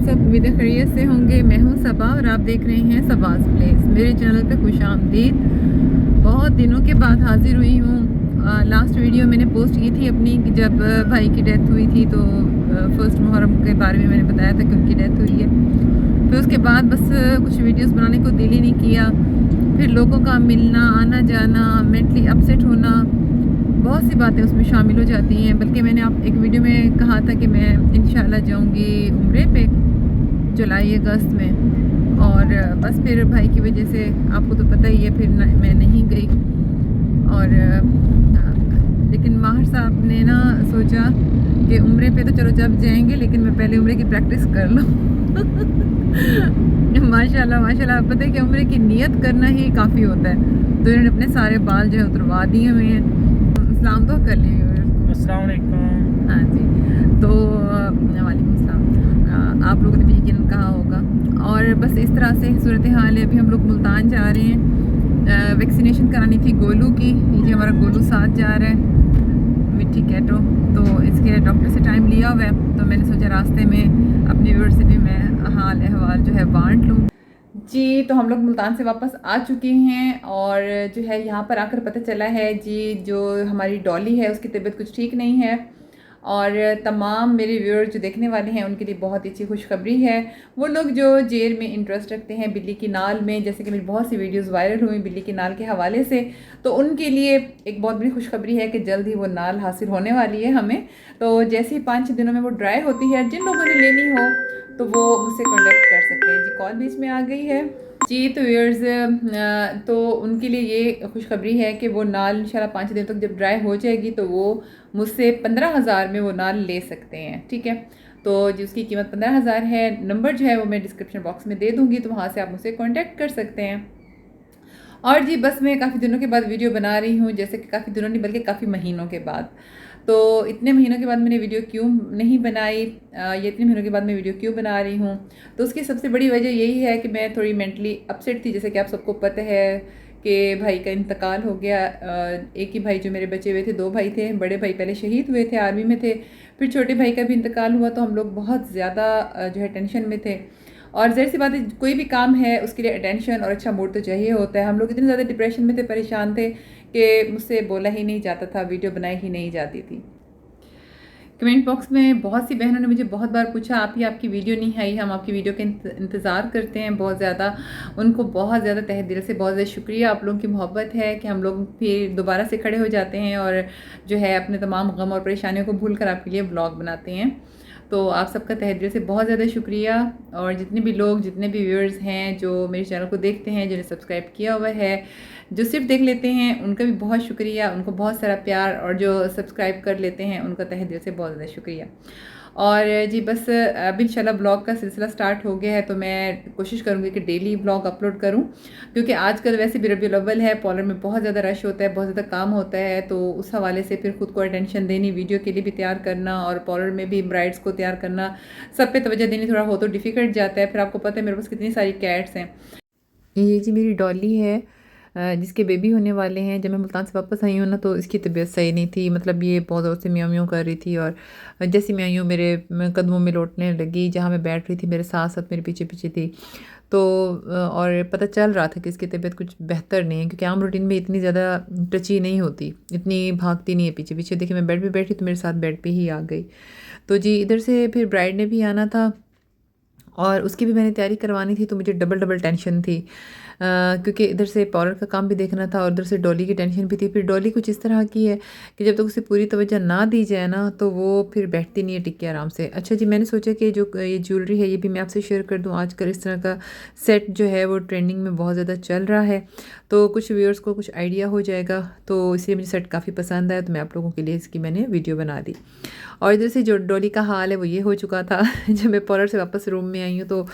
सब उम्मीद खैरियत से होंगे। मैं हूं सबा और आप देख रहे हैं सबाज प्लेस। मेरे चैनल पे खुश आमदीद। बहुत दिनों के बाद हाजिर हुई हूँ। लास्ट वीडियो मैंने पोस्ट की थी अपनी कि जब भाई की डेथ हुई थी, तो फर्स्ट मुहर्रम के बारे में मैंने बताया था कि उनकी डेथ हुई है। फिर उसके बाद बस कुछ वीडियोस बनाने को दिल ही नहीं किया। फिर लोगों का मिलना, आना जाना, मेंटली अपसेट होना, बहुत सी बातें उसमें शामिल हो जाती हैं। बल्कि मैंने आप एक वीडियो में कहा था कि मैं इंशाल्लाह जाऊंगी उम्रे पे जुलाई अगस्त में, और बस फिर भाई की वजह से आपको तो पता ही है, फिर मैं नहीं गई। और लेकिन माहिर साहब ने ना सोचा कि उम्रे पे तो चलो जब जाएंगे, लेकिन मैं पहले उम्रे की प्रैक्टिस कर लूँ। माशाल्लाह माशाल्लाह, पता है कि उम्रे की नियत करना ही काफ़ी होता है। तो इन्होंने अपने सारे बाल जो है उतरवा दिए हुए हैं। इस्लाम तो कर लेंगे। अस्सलाम वालेकुम। हाँ जी। तो वालेकुम सलाम। आप लोगों ने भी यकीनन कहा होगा। और बस इस तरह से सूरत हाल है। अभी हम लोग मुल्तान जा रहे हैं। वैक्सीनेशन करानी थी गोलू की। ये हमारा गोलू साथ जा रहा है, मिट्टी कैटो। तो इसके डॉक्टर से टाइम लिया हुआ है, तो मैंने सोचा रास्ते में अपने व्यूअर से भी मैं हाल अहवाल जो है बांट लूँ जी। तो हम लोग मुल्तान से वापस आ चुके हैं, और जो है यहाँ पर आकर पता चला है जी, जो हमारी डॉली है उसकी तबीयत कुछ ठीक नहीं है। और तमाम मेरे व्यूअर जो देखने वाले हैं उनके लिए बहुत ही अच्छी खुशखबरी है। वो लोग जो जेल में इंटरेस्ट रखते हैं बिल्ली की नाल में, जैसे कि मेरी बहुत सी वीडियोस वायरल हुई बिल्ली की नाल के हवाले से, तो उनके लिए एक बहुत बड़ी खुशखबरी है कि जल्द ही वो नाल हासिल होने वाली है हमें। तो जैसे ही 5-6 दिनों में वो ड्राई होती है, जिन लोगों ने लेनी हो तो वो मुझसे कॉन्टेक्ट कर सकते हैं जी। कॉल बीच में आ गई है जी। तो व्यूअर्स, तो उनके लिए ये खुशखबरी है कि वो नाल इंशाल्लाह 5 दिन तक जब ड्राई हो जाएगी तो वो मुझसे 15,000 में वो नाल ले सकते हैं, ठीक है। तो जिसकी कीमत 15,000 है। नंबर जो है वो मैं डिस्क्रिप्शन बॉक्स में दे दूँगी, तो वहाँ से आप मुझसे कॉन्टैक्ट कर सकते हैं। और जी बस मैं काफ़ी दिनों के बाद वीडियो बना रही हूँ, जैसे कि काफ़ी दिनों नहीं बल्कि काफ़ी महीनों के बाद। तो इतने महीनों के बाद मैंने वीडियो क्यों नहीं बनाई, ये इतने महीनों के बाद मैं वीडियो क्यों बना रही हूँ, तो उसकी सबसे बड़ी वजह यही है कि मैं थोड़ी मेंटली अपसेट थी। जैसे कि आप सबको पता है कि भाई का इंतकाल हो गया। एक ही भाई जो मेरे बचे हुए थे, 2 भाई थे। बड़े भाई पहले शहीद हुए थे, आर्मी में थे। फिर छोटे भाई का भी इंतकाल हुआ, तो हम लोग बहुत ज़्यादा जो है टेंशन में थे। और ज़ाहिर सी बात है, कोई भी काम है उसके लिए अटेंशन और अच्छा मूड तो चाहिए होता है। हम लोग इतने ज़्यादा डिप्रेशन में थे, परेशान थे कि मुझसे बोला ही नहीं जाता था, वीडियो बनाई ही नहीं जाती थी। कमेंट बॉक्स में बहुत सी बहनों ने मुझे बहुत बार पूछा, आप ही आपकी वीडियो नहीं आई, हम आपकी वीडियो का इंतज़ार करते हैं बहुत ज़्यादा। उनको बहुत ज़्यादा तहे दिल से बहुत ज़्यादा शुक्रिया। आप लोगों की मोहब्बत है कि हम लोग फिर दोबारा से खड़े हो जाते हैं और जो है अपने तमाम गम और परेशानियों को भूल कर आपके लिए ब्लॉग बनाते हैं। तो आप सबका तहे दिल से बहुत ज़्यादा शुक्रिया। और जितने भी लोग, जितने भी व्यूअर्स हैं जो मेरे चैनल को देखते हैं, जिन्हें सब्सक्राइब किया हुआ है, जो सिर्फ देख लेते हैं, उनका भी बहुत शुक्रिया, उनको बहुत सारा प्यार। और जो सब्सक्राइब कर लेते हैं उनका तहे दिल से बहुत ज़्यादा शुक्रिया। और जी बस अब इंशाल्लाह ब्लॉग का सिलसिला स्टार्ट हो गया है, तो मैं कोशिश करूँगी कि डेली ब्लॉग अपलोड करूँ, क्योंकि आजकल वैसे भी रबीउल अव्वल है, पॉलर में बहुत ज़्यादा रश होता है, बहुत ज़्यादा काम होता है। तो उस हवाले से फिर खुद को अटेंशन देनी, वीडियो के लिए भी तैयार करना और पॉलर में भी ब्राइड्स को तैयार करना, सब पे तवज्जो देनी थोड़ा हो तो डिफ़िकल्ट जाता है। फिर आपको पता है मेरे पास कितनी सारी कैट्स हैं। ये जी मेरी डॉली है, जिसके बेबी होने वाले हैं। जब मैं मुल्तान से वापस आई हूँ ना, तो इसकी तबीयत सही नहीं थी। मतलब ये बहुत ज़ोर से म्याऊं म्याऊं कर रही थी, और जैसी म्याऊं मेरे कदमों में लौटने लगी, जहाँ मैं बैठ रही थी मेरे साथ साथ मेरे पीछे पीछे थी। तो और पता चल रहा था कि इसकी तबीयत कुछ बेहतर नहीं है, क्योंकि आम रूटीन में इतनी ज़्यादा टची नहीं होती, इतनी भागती नहीं है पीछे पीछे। देखिए मैं बेड पे बैठी तो मेरे साथ बेड पे ही आ गई। तो जी इधर से फिर ब्राइड ने भी आना था, और उसकी भी मैंने तैयारी करवानी थी, तो मुझे डबल डबल टेंशन थी। क्योंकि इधर से पार्लर का काम भी देखना था और उधर से डॉली की टेंशन भी थी। फिर डॉली कुछ इस तरह की है कि जब तक उसे पूरी तवज्जो ना दी जाए ना, तो वो फिर बैठती नहीं है टिक के आराम से। अच्छा जी, मैंने सोचा कि जो ये ज्वेलरी है ये भी मैं आपसे शेयर कर दूँ। आजकल इस तरह का सेट जो है वो ट्रेंडिंग में बहुत ज़्यादा चल रहा है, तो कुछ व्यूअर्स को कुछ आइडिया हो जाएगा। तो इसलिए मुझे सेट काफ़ी पसंद आया, तो मैं आप लोगों के लिए इसकी मैंने वीडियो बना दी। और इधर से जो डॉली का हाल है वो ये हो चुका था। जब मैं पार्लर से वापस रूम में आई हूँ, तो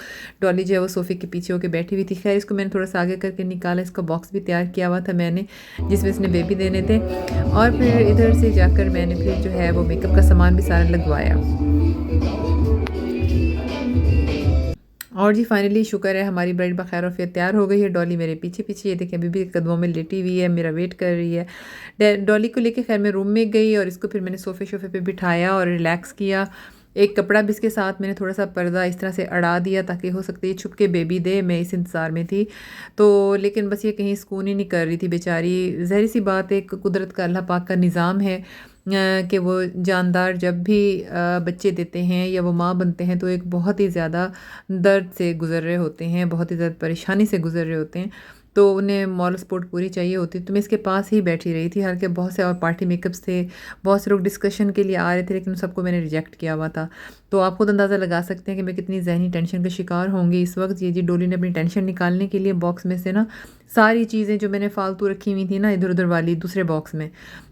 डॉली जो है वो सोफ़े के पीछे होकर बैठी हुई थी। खैर इसको मैंने थोड़ा सा आगे करके निकाला, इसका बॉक्स भी तैयार किया हुआ था मैंने, जिसमें इसने बेबी देने थे। और फिर इधर से जाकर मैंने फिर जो है वो मेकअप का सामान भी सारा लगवाया। और जी फाइनली शुक्र है हमारी ब्राइड बखैर वफ़ियत तैयार हो गई है। डॉली मेरे पीछे पीछे, ये देखें अभी भी कदमों में लेटी हुई है, मेरा वेट कर रही है। डॉली को लेके खैर मैं रूम में गई, और इसको फिर मैंने सोफ़े शोफ़े पे बिठाया और रिलैक्स किया। एक कपड़ा भी इसके साथ मैंने थोड़ा सा पर्दा इस तरह से अड़ा दिया ताकि हो सकती है छुप के बेबी दे, मैं इस इंतज़ार में थी। तो लेकिन बस ये कहीं सुकून ही नहीं कर रही थी बेचारी। ज़ाहिर सी बात है, कुदरत का अल्लाह पाक का निज़ाम है कि वो जानदार जब भी बच्चे देते हैं या वो माँ बनते हैं तो एक बहुत ही ज़्यादा दर्द से गुज़र रहे होते हैं, बहुत ही ज़्यादा परेशानी से गुज़र रहे होते हैं। तो उन्हें मॉरल सपोर्ट पूरी चाहिए होती। तो मैं इसके पास ही बैठी रही थी, हालाँकि बहुत से और पार्टी मेकअप्स थे, बहुत से लोग डिस्कशन के लिए आ रहे थे, लेकिन सबको मैंने रिजेक्ट किया हुआ था। तो आप खुद अंदाज़ा लगा सकते हैं कि मैं कितनी ज़हनी टेंशन का शिकार होंगी इस वक्त। ये जी डोली ने अपनी टेंशन निकालने के लिए बॉक्स में से ना सारी चीज़ें जो मैंने फालतू रखी हुई थी ना इधर उधर वाली दूसरे बॉक्स में,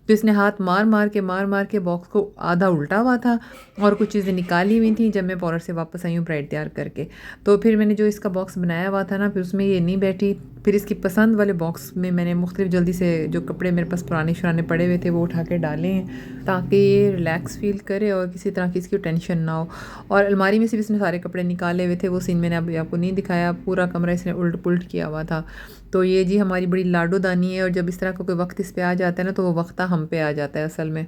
तो इसने हाथ मार मार के बॉक्स को आधा उल्टा हुआ था और कुछ चीज़ें निकाली हुई थी जब मैं पार्लर से वापस आई हूँ ब्राइड तैयार करके। तो फिर मैंने जो इसका बॉक्स बनाया हुआ था ना, फिर उसमें ये नहीं बैठी। फिर इसकी पसंद वाले बॉक्स में मैंने मुख्तलिफ जल्दी से जो कपड़े मेरे पास पुराने शुराने पड़े हुए थे वो उठा के डाले हैं ताकि ये रिलैक्स फील करे और किसी तरह की इसकी टेंशन ना हो। और अलमारी में से भी इसने सारे कपड़े निकाले हुए थे, वो सीन मैंने अभी आपको नहीं दिखाया। पूरा कमरा इसने उल्ट पुल्ट किया हुआ था। तो ये जी हमारी बड़ी लाडो दानी है, और जब इस तरह का कोई वक्त इस पे आ जाता है ना तो वो वक्ता हम पे आ जाता है असल में।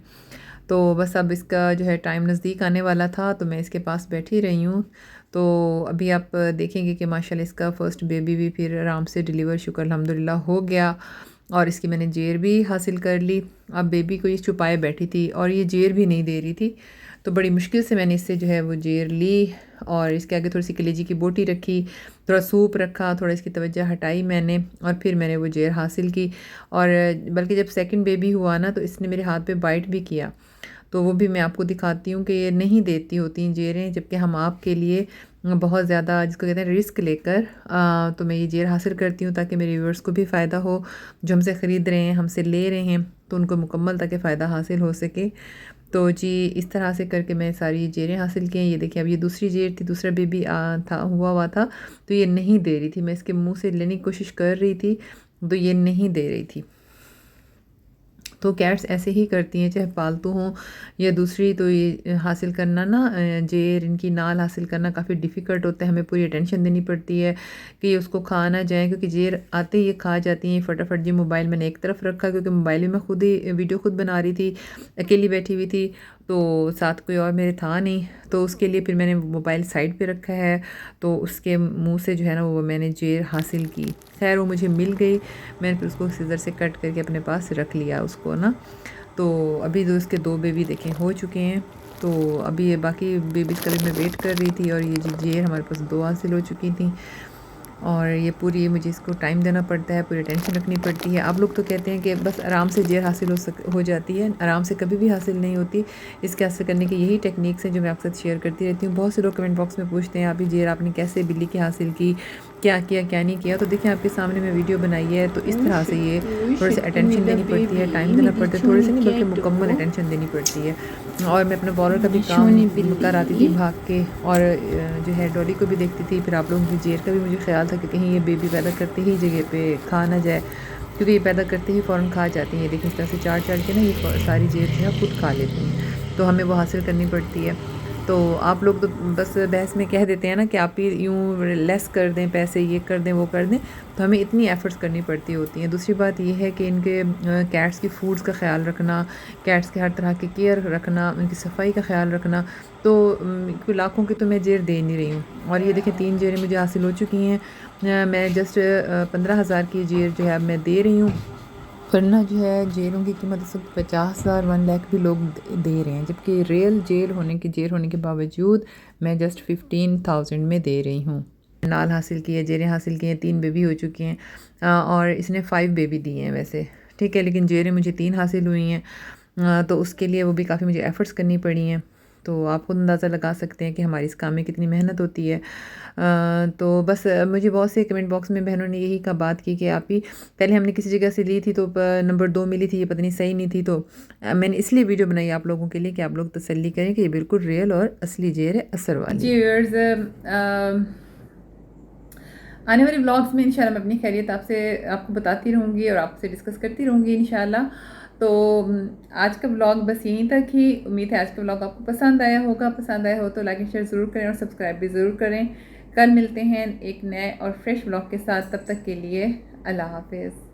तो बस अब इसका जो है टाइम नज़दीक आने वाला था तो मैं इसके पास बैठी रही हूँ। तो अभी आप देखेंगे कि माशाल्लाह इसका फ़र्स्ट बेबी भी फिर आराम से डिलीवर शुक्र अल्हम्दुलिल्लाह हो गया, और इसकी मैंने जेर भी हासिल कर ली। अब बेबी को ये छुपाए बैठी थी और ये जेर भी नहीं दे रही थी, तो बड़ी मुश्किल से मैंने इससे जो है वो जेर ली और इसके आगे थोड़ी सी कलेजी की बोटी रखी, थोड़ा सूप रखा, थोड़ा इसकी तवज्जो हटाई मैंने, और फिर मैंने वो जेर हासिल की। और बल्कि जब सेकंड बेबी हुआ ना तो इसने मेरे हाथ पे बाइट भी किया, तो वो भी मैं आपको दिखाती हूँ कि ये नहीं देती होती जेरें, जबकि हम आपके लिए बहुत ज़्यादा जिसको कहते हैं रिस्क लेकर तो मैं ये जेर हासिल करती हूँ ताकि मेरे व्यूअर्स को भी फ़ायदा हो, जो हमसे ख़रीद रहे हैं, हमसे ले रहे हैं, तो उनको मुकम्मल ताकि फ़ायदा हासिल हो सके। तो जी इस तरह से करके मैं सारी जेरें हासिल की हैं। ये देखिए, अब ये दूसरी जेर थी, दूसरा बेबी हुआ था, तो ये नहीं दे रही थी। मैं इसके मुंह से लेने की कोशिश कर रही थी तो ये नहीं दे रही थी। तो कैट्स ऐसे ही करती हैं, चाहे पालतू हों या दूसरी। तो ये हासिल करना ना जेर इनकी नाल हासिल करना काफ़ी डिफ़िकल्ट होता है। हमें पूरी अटेंशन देनी पड़ती है कि ये उसको खा ना जाए, क्योंकि जेर आते ही ये खा जाती हैं फटाफट। जी मोबाइल मैंने एक तरफ रखा क्योंकि मोबाइल में मैं खुद ही वीडियो खुद बना रही थी, अकेली बैठी हुई थी, तो साथ कोई और मेरे था नहीं, तो उसके लिए फिर मैंने मोबाइल साइड पे रखा है। तो उसके मुंह से जो है ना वो मैंने जेर हासिल की। खैर वो मुझे मिल गई, मैंने फिर उसको सीज़र से कट करके अपने पास रख लिया उसको ना। तो अभी जो इसके 2 बेबी देखें हो चुके हैं। तो अभी ये बाकी बेबीज़ का भी मैं वेट कर रही थी, और ये जी जेर हमारे पास 2 हासिल हो चुकी थी। और ये पूरी मुझे इसको टाइम देना पड़ता है, पूरी टेंशन रखनी पड़ती है। आप लोग तो कहते हैं कि बस आराम से जेर हासिल हो जाती है, आराम से कभी भी हासिल नहीं होती। इसके हासिल करने की यही टेक्निक्स हैं जो मैं आपके साथ शेयर करती रहती हूँ। बहुत से लोग कमेंट बॉक्स में पूछते हैं आप ये जेर आपने कैसे बिल्ली की हासिल की, क्या किया क्या नहीं किया। तो देखिए आपके सामने मैं वीडियो बनाई है, तो इस तरह से ये थोड़े से अटेंशन देनी पड़ती है, टाइम देना पड़ता है, थोड़ी सी नहीं बल्कि मुकम्मल अटेंशन देनी पड़ती है। और मैं अपने बॉलर का भी काम कर आती थी भाग के, और जो है डॉली को भी देखती थी। फिर आप लोगों की जेर का भी मुझे ख्याल था कि कहीं ये बेबी पैदा करते ही जगह पे खा ना जाए, क्योंकि ये पैदा करते ही फ़ौरन खा जाती हैं। देखिए इस तरह से चार चार के ना ये सारी जेर जो है खुद खा लेती हैं, तो हमें वो हासिल करनी पड़ती है। तो आप लोग तो बस बहस में कह देते हैं ना कि आप ही यूँ लेस कर दें पैसे, ये कर दें वो कर दें, तो हमें इतनी एफ़र्ट्स करनी पड़ती होती हैं। दूसरी बात ये है कि इनके कैट्स की फूड्स का ख़्याल रखना, कैट्स के हर तरह की केयर रखना, उनकी सफाई का ख़्याल रखना। तो कोई लाखों की तो मैं जेर दे नहीं रही हूँ। और ये देखिए 3 जेरें मुझे हासिल हो चुकी हैं। मैं जस्ट 15,000 की जेर जो है अब मैं दे रही हूँ, वरना जो है जेलों की कीमत इस वक्त 50,000 1 लाख भी लोग दे रहे हैं, जबकि रियल जेल होने के बावजूद मैं जस्ट 15,000 में दे रही हूँ। नाल हासिल की है, जेरें हासिल की हैं, 3 बेबी हो चुकी हैं, और इसने 5 बेबी दिए हैं वैसे, ठीक है, लेकिन जेरें मुझे 3 हासिल हुई हैं। तो उसके लिए वो भी काफ़ी मुझे एफ़र्ट्स करनी पड़ी हैं। तो आप खुद अंदाज़ा लगा सकते हैं कि हमारी इस काम में कितनी मेहनत होती है। तो बस मुझे बहुत से कमेंट बॉक्स में बहनों ने यही का बात की कि आप ही पहले हमने किसी जगह से ली थी तो नंबर 2 मिली थी, ये पता नहीं सही नहीं थी। तो मैंने इसलिए वीडियो बनाई आप लोगों के लिए कि आप लोग तसल्ली करें कि ये बिल्कुल रियल और असली जेर है, असर वाली। जी व्यूअर्स, आने वाले व्लॉग्स में इंशाल्लाह मैं अपनी खैरियत आपको बताती रहूँगी और आपसे डिस्कस करती रहूँगी इंशाल्लाह। तो आज का व्लॉग बस यहीं तक ही। उम्मीद है आज का व्लॉग आपको पसंद आया होगा। पसंद आया हो तो लाइक एंड शेयर ज़रूर करें और सब्सक्राइब भी ज़रूर करें। कल मिलते हैं एक नए और फ्रेश व्लॉग के साथ, तब तक के लिए अल्लाह हाफिज़।